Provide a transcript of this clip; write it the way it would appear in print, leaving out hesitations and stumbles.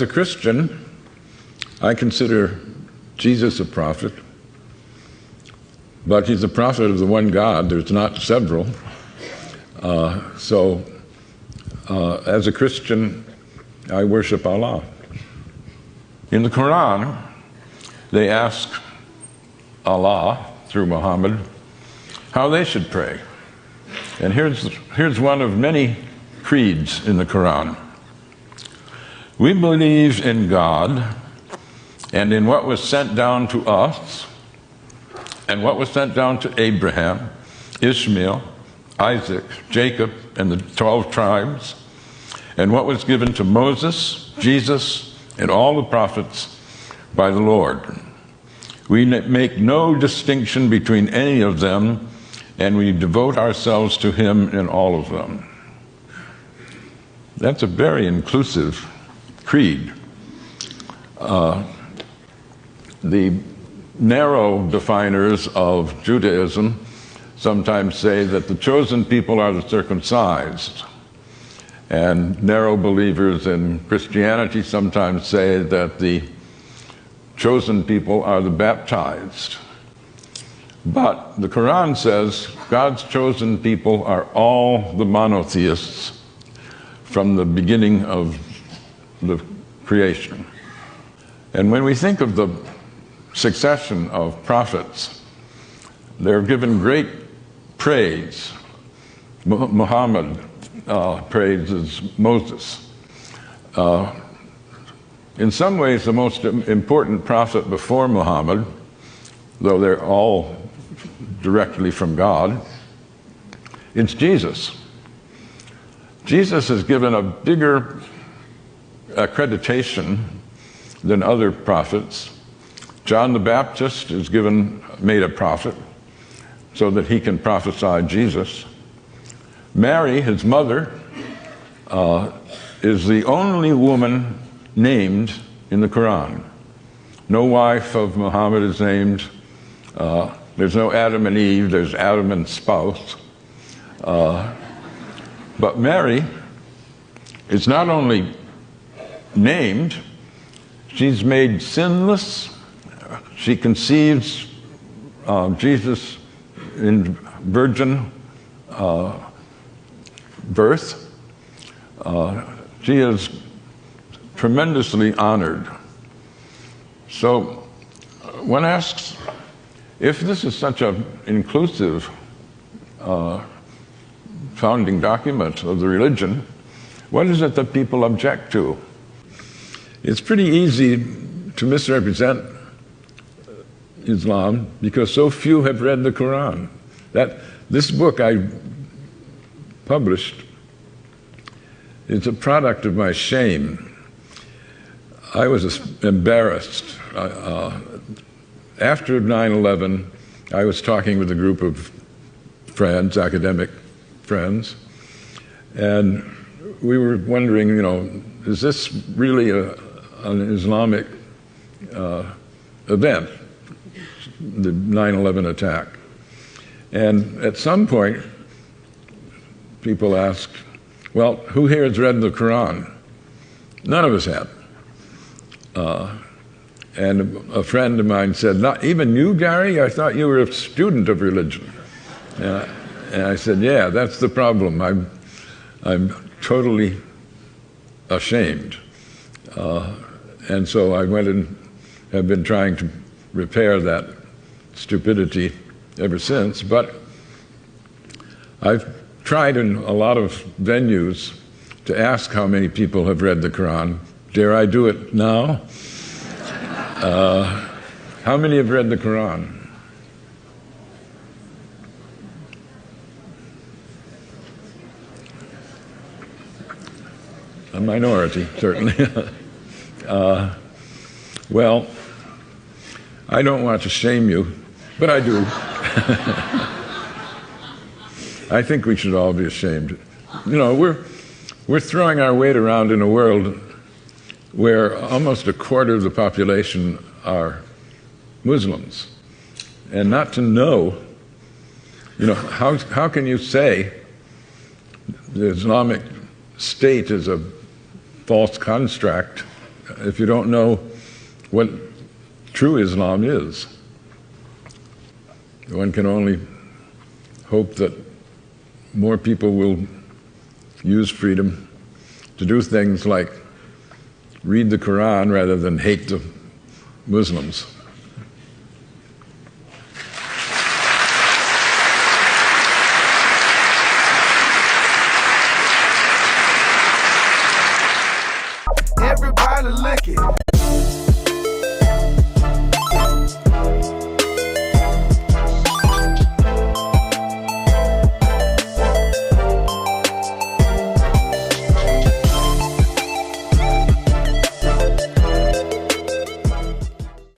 a Christian, I consider Jesus a prophet, but he's a prophet of the one God. There's not several. So as a Christian, I worship Allah. In the Quran, they ask Allah, through Muhammad, how they should pray. And here's one of many creeds in the Quran. We believe in God and in what was sent down to us and what was sent down to Abraham, Ishmael, Isaac, Jacob, and the 12 tribes, and what was given to Moses, Jesus, and all the prophets by the Lord. We make no distinction between any of them, and we devote ourselves to him in all of them. That's a very inclusive creed. The narrow definers of Judaism sometimes say that the chosen people are the circumcised. And narrow believers in Christianity sometimes say that the chosen people are the baptized. But the Quran says God's chosen people are all the monotheists from the beginning of the creation. And when we think of the succession of prophets, they're given great praise. Muhammad praises Moses. In some ways, the most important prophet before Muhammad, though they're all directly from God, it's Jesus. Jesus is given a bigger accreditation than other prophets. John the Baptist is made a prophet so that he can prophesy Jesus. Mary, his mother, is the only woman named in the Quran. No wife of Muhammad is named. There's no Adam and Eve, there's Adam and spouse. But Mary is not only named, she's made sinless. She conceives Jesus in virgin birth. She is tremendously honored. So one asks, if this is such an inclusive founding document of the religion, what is it that people object to? It's pretty easy to misrepresent Islam because so few have read the Quran. This book I published is a product of my shame. I was embarrassed. After 9/11, I was talking with a group of friends, academic friends, and we were wondering, is this really an Islamic event, the 9/11 attack? And at some point, people asked, well, who here has read the Quran? None of us had. And a friend of mine said, not even you, Gary? I thought you were a student of religion. And I said, yeah, that's the problem. I'm totally ashamed. And so I went and have been trying to repair that stupidity ever since. But I've tried in a lot of venues to ask how many people have read the Quran. Dare I do it now? How many have read the Quran? A minority, certainly. Well, I don't want to shame you, but I do. I think we should all be ashamed. We're throwing our weight around in a world where almost a quarter of the population are Muslims. And not to know, how can you say the Islamic State is a false construct if you don't know what true Islam is. One can only hope that more people will use freedom to do things like read the Quran rather than hate the Muslims.